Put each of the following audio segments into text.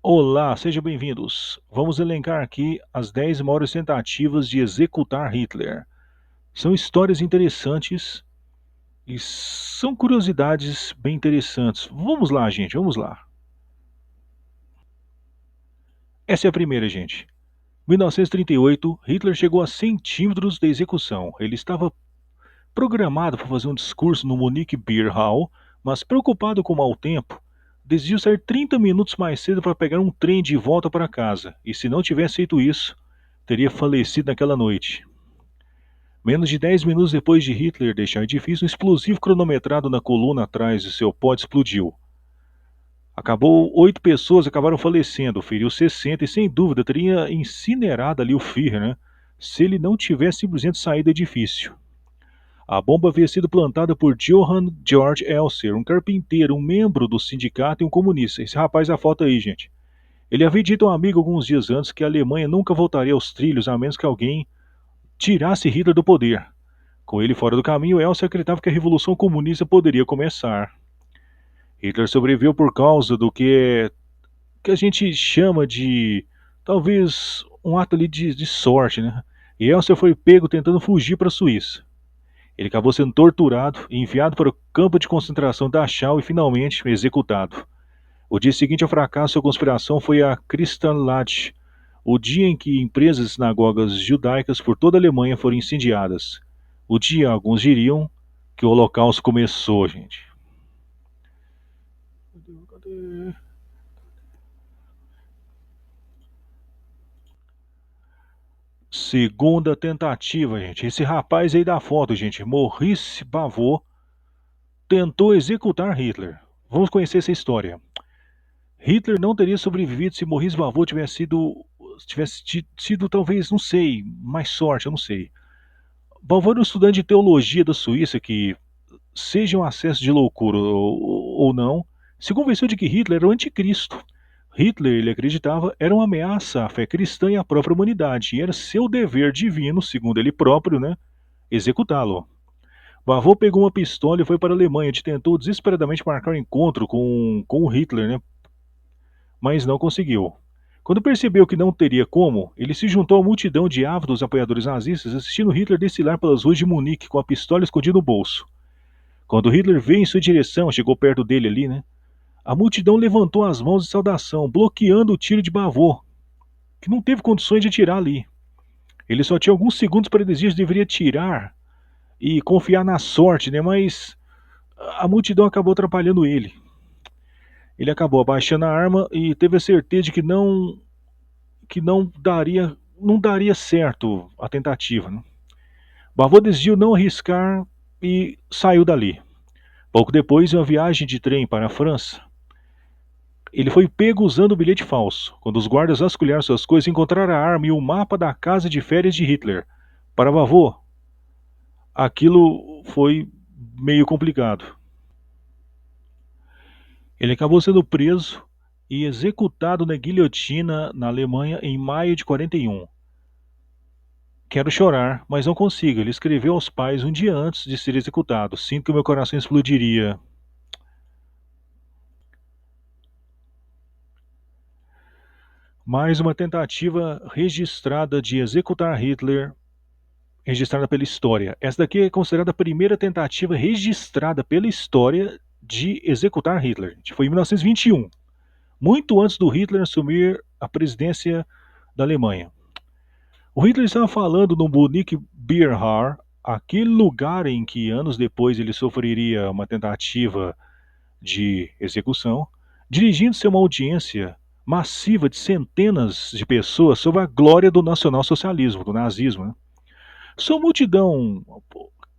Olá, sejam bem-vindos. Vamos elencar aqui as 10 maiores tentativas de executar Hitler. São histórias interessantes e são curiosidades bem interessantes. Vamos lá, gente, vamos lá. Essa é a primeira, gente. 1938, Hitler chegou a centímetros da execução. Ele estava programado para fazer um discurso no Munich Beer Hall, mas preocupado com o mau tempo, decidiu sair 30 minutos mais cedo para pegar um trem de volta para casa, e se não tivesse feito isso, teria falecido naquela noite. Menos de 10 minutos depois de Hitler deixar o edifício, um explosivo cronometrado na coluna atrás de seu pote explodiu. Acabou, 8 pessoas acabaram falecendo, feriu 60 e sem dúvida teria incinerado ali o Führer, né? Se ele não tivesse simplesmente saído do edifício. A bomba havia sido plantada por Johann Georg Elser, um carpinteiro, um membro do sindicato e um comunista. Esse rapaz da foto aí, gente. Ele havia dito a um amigo alguns dias antes que a Alemanha nunca voltaria aos trilhos a menos que alguém tirasse Hitler do poder. Com ele fora do caminho, Elser acreditava que a Revolução Comunista poderia começar. Hitler sobreviveu por causa do que a gente chama de, talvez, um ato ali de sorte, né? E Elser foi pego tentando fugir para a Suíça. Ele acabou sendo torturado e enviado para o campo de concentração de Dachau e finalmente executado. O dia seguinte ao fracasso da conspiração foi a Kristallnacht, o dia em que empresas e sinagogas judaicas por toda a Alemanha foram incendiadas. O dia, alguns diriam, que o Holocausto começou, gente. Segunda tentativa, gente. Esse rapaz aí da foto, gente, Maurice Bavot, tentou executar Hitler. Vamos conhecer essa história. Hitler não teria sobrevivido se Maurice Bavot tivesse tido talvez, não sei, mais sorte, eu não sei. Bavot era um estudante de teologia da Suíça que, seja um acesso de loucura ou não, se convenceu de que Hitler era o anticristo. Hitler, ele acreditava, era uma ameaça à fé cristã e à própria humanidade, e era seu dever divino, segundo ele próprio, né, executá-lo. Bavot pegou uma pistola e foi para a Alemanha, onde tentou desesperadamente marcar um encontro com o Hitler, né, mas não conseguiu. Quando percebeu que não teria como, ele se juntou à multidão de ávidos apoiadores nazistas, assistindo Hitler desfilar pelas ruas de Munique com a pistola escondida no bolso. Quando Hitler veio em sua direção, chegou perto dele ali, né? A multidão levantou as mãos de saudação, bloqueando o tiro de Bavot, que não teve condições de atirar ali. Ele só tinha alguns segundos para decidir se deveria tirar e confiar na sorte, né? Mas a multidão acabou atrapalhando ele. Ele acabou abaixando a arma e teve a certeza de que não daria certo a tentativa, né? Bavot decidiu não arriscar e saiu dali. Pouco depois, em uma viagem de trem para a França, ele foi pego usando o bilhete falso. Quando os guardas vasculharam suas coisas, encontraram a arma e o mapa da casa de férias de Hitler. Para Bavot, aquilo foi meio complicado. Ele acabou sendo preso e executado na guilhotina na Alemanha em maio de 41. Quero chorar, mas não consigo. Ele escreveu aos pais um dia antes de ser executado. Sinto que o meu coração explodiria. Mais uma tentativa registrada de executar Hitler, registrada pela história. Essa daqui é considerada a primeira tentativa registrada pela história de executar Hitler. Foi em 1921, muito antes do Hitler assumir a presidência da Alemanha. O Hitler estava falando no Munich Beer Hall, aquele lugar em que anos depois ele sofreria uma tentativa de execução, dirigindo-se a uma audiência massiva de centenas de pessoas sobre a glória do nacionalsocialismo, do nazismo, né? Sua multidão,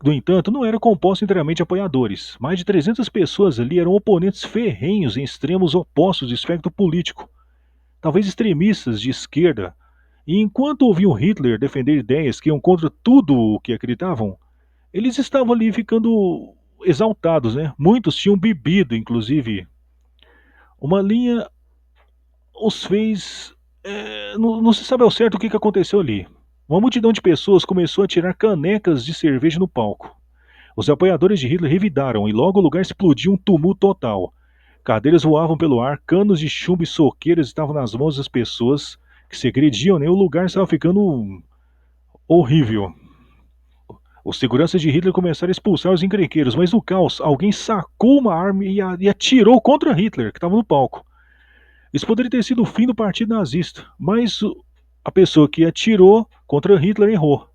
no entanto, não era composta inteiramente de apoiadores. Mais de 300 pessoas ali eram oponentes ferrenhos em extremos opostos do espectro político, talvez extremistas de esquerda. E enquanto ouviam Hitler defender ideias que iam contra tudo o que acreditavam, eles estavam ali ficando exaltados, né? Muitos tinham bebido, inclusive. Uma linha os fez. Não se sabe ao certo o que aconteceu ali. Uma multidão de pessoas começou a tirar canecas de cerveja no palco. Os apoiadores de Hitler revidaram e logo o lugar explodiu um tumulto total. Cadeiras voavam pelo ar, canos de chumbo e soqueiras estavam nas mãos das pessoas que se agrediam, né? O lugar estava ficando horrível. Os seguranças de Hitler começaram a expulsar os encrenqueiros, mas no caos, alguém sacou uma arma e atirou contra Hitler, que estava no palco. Isso poderia ter sido o fim do partido nazista, mas a pessoa que atirou contra Hitler errou.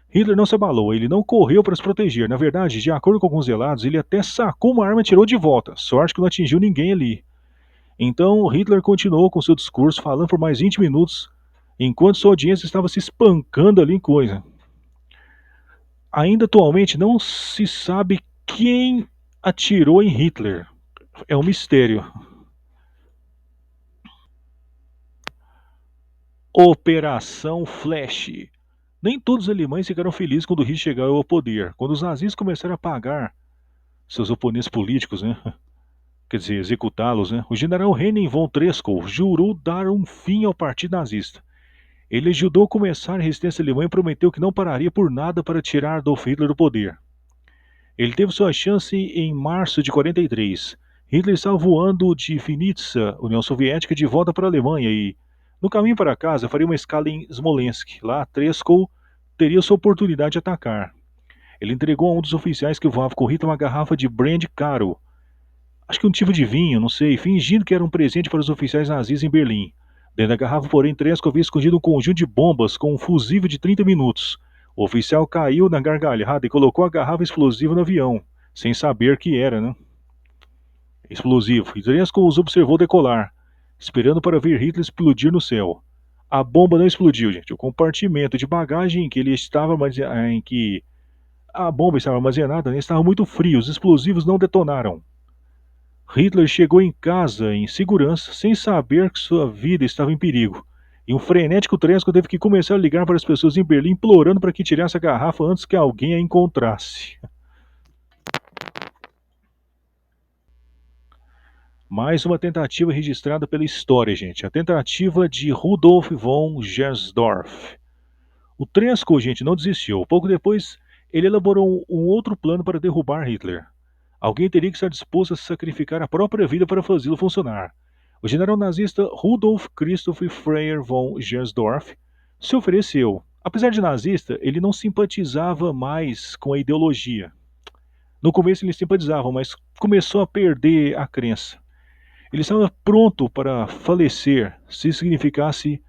Hitler não se abalou, ele não correu para se proteger. Na verdade, de acordo com alguns relatos, ele até sacou uma arma e atirou de volta. Sorte que não atingiu ninguém ali. Então, Hitler continuou com seu discurso, falando por mais 20 minutos, enquanto sua audiência estava se espancando ali em coisa. Ainda atualmente não se sabe quem atirou em Hitler. É um mistério. Operação Flash. Nem todos os alemães ficaram felizes quando Hitler chegou ao poder. Quando os nazistas começaram a pagar seus oponentes políticos, né? Quer dizer, executá-los, né? O general Henning von Treschow jurou dar um fim ao partido nazista. Ele ajudou a começar a resistência alemã e prometeu que não pararia por nada para tirar Adolf Hitler do poder. Ele teve sua chance em março de 43. Hitler estava voando de Vinitsa, União Soviética, de volta para a Alemanha e, no caminho para casa, faria uma escala em Smolensk. Lá, Treschow teria sua oportunidade de atacar. Ele entregou a um dos oficiais que voava com Hitler uma garrafa de brandy caro, acho que um tipo de vinho, não sei, fingindo que era um presente para os oficiais nazis em Berlim. Dentro da garrafa, porém, Tresco havia escondido um conjunto de bombas com um fusível de 30 minutos. O oficial caiu na gargalhada e colocou a garrafa explosiva no avião, sem saber que era, né? Explosivo. E Tresco os observou decolar, esperando para ver Hitler explodir no céu. A bomba não explodiu, gente. O compartimento de bagagem em que ele estava, em que a bomba estava armazenada, né, estava muito frio. Os explosivos não detonaram. Hitler chegou em casa em segurança, sem saber que sua vida estava em perigo. E um frenético Tresco teve que começar a ligar para as pessoas em Berlim, implorando para que tirasse a garrafa antes que alguém a encontrasse. Mais uma tentativa registrada pela história, gente. A tentativa de Rudolf von Gersdorff. O Tresco, gente, não desistiu. Pouco depois, ele elaborou um outro plano para derrubar Hitler. Alguém teria que estar disposto a sacrificar a própria vida para fazê-lo funcionar. O general nazista Rudolf Christoph Freyer von Gersdorff se ofereceu. Apesar de nazista, ele não simpatizava mais com a ideologia. No começo ele simpatizava, mas começou a perder a crença. Ele estava pronto para falecer se significasse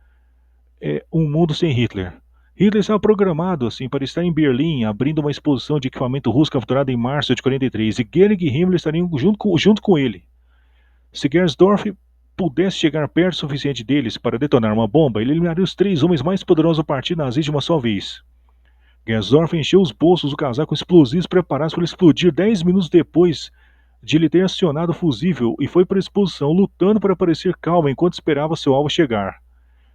um mundo sem Hitler. Hitler estava programado assim para estar em Berlim, abrindo uma exposição de equipamento russo capturado em março de 43, e Goering e Himmler estariam junto com ele. Se Gersdorff pudesse chegar perto o suficiente deles para detonar uma bomba, ele eliminaria os 3 homens mais poderosos do partido nazista de uma só vez. Gersdorff encheu os bolsos do casaco com explosivos preparados para explodir 10 minutos depois de ele ter acionado o fusível e foi para a exposição, lutando para parecer calmo enquanto esperava seu alvo chegar.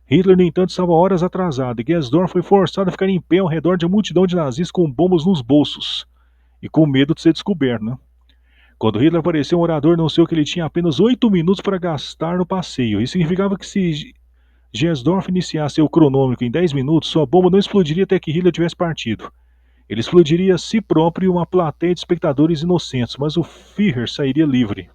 Hitler, no entanto, estava horas atrasado e Gersdorff foi forçado a ficar em pé ao redor de uma multidão de nazis com bombas nos bolsos e com medo de ser descoberto, né? Quando Hitler apareceu, um orador anunciou que ele tinha apenas 8 minutos para gastar no passeio. Isso significava que se Gersdorff iniciasse seu cronômetro em 10 minutos, sua bomba não explodiria até que Hitler tivesse partido. Ele explodiria a si próprio e uma plateia de espectadores inocentes, mas o Führer sairia livre.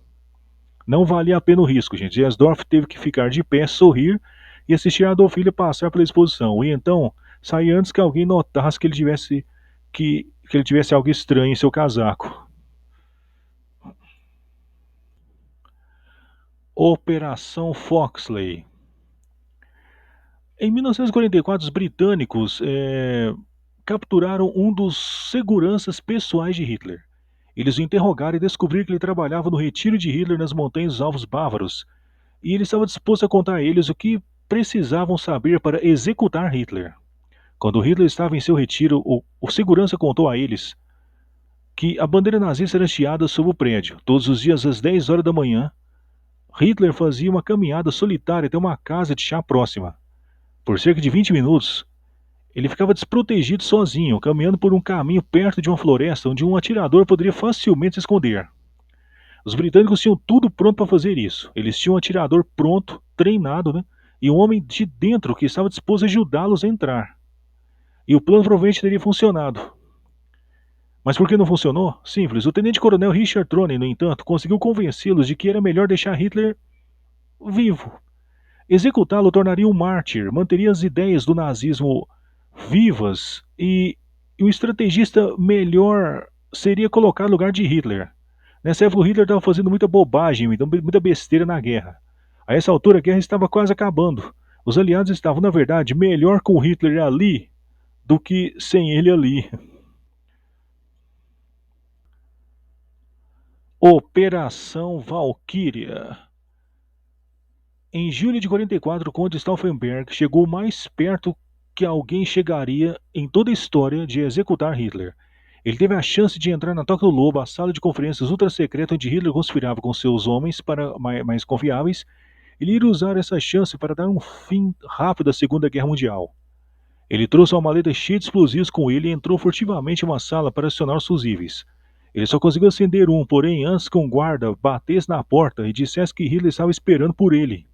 Não valia a pena o risco, gente. Gersdorff teve que ficar de pé, sorrir e assistir a Adolf Hitler passar pela exposição. E então sair antes que alguém notasse que ele tivesse algo estranho em seu casaco. Operação Foxley. Em 1944, os britânicos capturaram um dos seguranças pessoais de Hitler. Eles o interrogaram e descobriram que ele trabalhava no retiro de Hitler nas montanhas dos Alpes Bávaros, e ele estava disposto a contar a eles o que precisavam saber para executar Hitler. Quando Hitler estava em seu retiro, o segurança contou a eles que a bandeira nazista era hasteada sobre o prédio. Todos os dias às 10 horas da manhã, Hitler fazia uma caminhada solitária até uma casa de chá próxima. Por cerca de 20 minutos, ele ficava desprotegido sozinho, caminhando por um caminho perto de uma floresta onde um atirador poderia facilmente se esconder. Os britânicos tinham tudo pronto para fazer isso. Eles tinham um atirador pronto, treinado, né? E um homem de dentro que estava disposto a ajudá-los a entrar. E o plano provavelmente teria funcionado. Mas por que não funcionou? Simples. O tenente-coronel Richard Trone, no entanto, conseguiu convencê-los de que era melhor deixar Hitler vivo. Executá-lo tornaria um mártir, manteria as ideias do nazismo vivas e o estrategista melhor seria colocar no lugar de Hitler. Nessa época, o Hitler estava fazendo muita bobagem, então, muita besteira na guerra. A essa altura, a guerra estava quase acabando. Os aliados estavam, na verdade, melhor com Hitler ali do que sem ele ali. Operação Valkyria. Em julho de 44, o Conde Stauffenberg chegou mais perto que alguém chegaria em toda a história de executar Hitler. Ele teve a chance de entrar na Toca do Lobo, a sala de conferências ultra-secreta onde Hitler conspirava com seus homens mais confiáveis. Ele iria usar essa chance para dar um fim rápido à Segunda Guerra Mundial. Ele trouxe uma maleta cheia de explosivos com ele e entrou furtivamente em uma sala para acionar os fusíveis. Ele só conseguiu acender um, porém, antes que um guarda batesse na porta e dissesse que Hitler estava esperando por ele.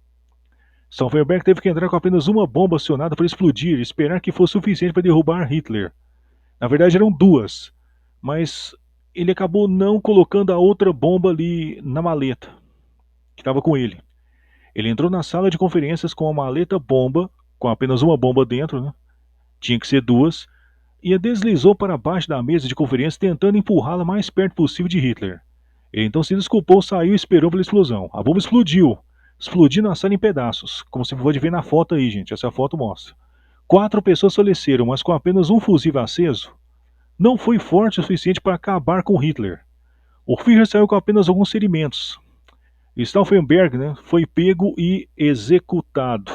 Stauffenberg teve que entrar com apenas uma bomba acionada para explodir e esperar que fosse suficiente para derrubar Hitler. Na verdade, eram duas, mas ele acabou não colocando a outra bomba ali na maleta que estava com ele. Ele entrou na sala de conferências com a maleta bomba, com apenas uma bomba dentro, né? Tinha que ser duas, e a deslizou para baixo da mesa de conferência, tentando empurrá-la mais perto possível de Hitler. Ele então se desculpou, saiu e esperou pela explosão. A bomba explodiu, explodindo a sala em pedaços, como você pode ver na foto aí, gente. Essa foto mostra. 4 pessoas faleceram, mas com apenas um fusível aceso, não foi forte o suficiente para acabar com Hitler. O Führer saiu com apenas alguns ferimentos. Stauffenberg, né, foi pego e executado.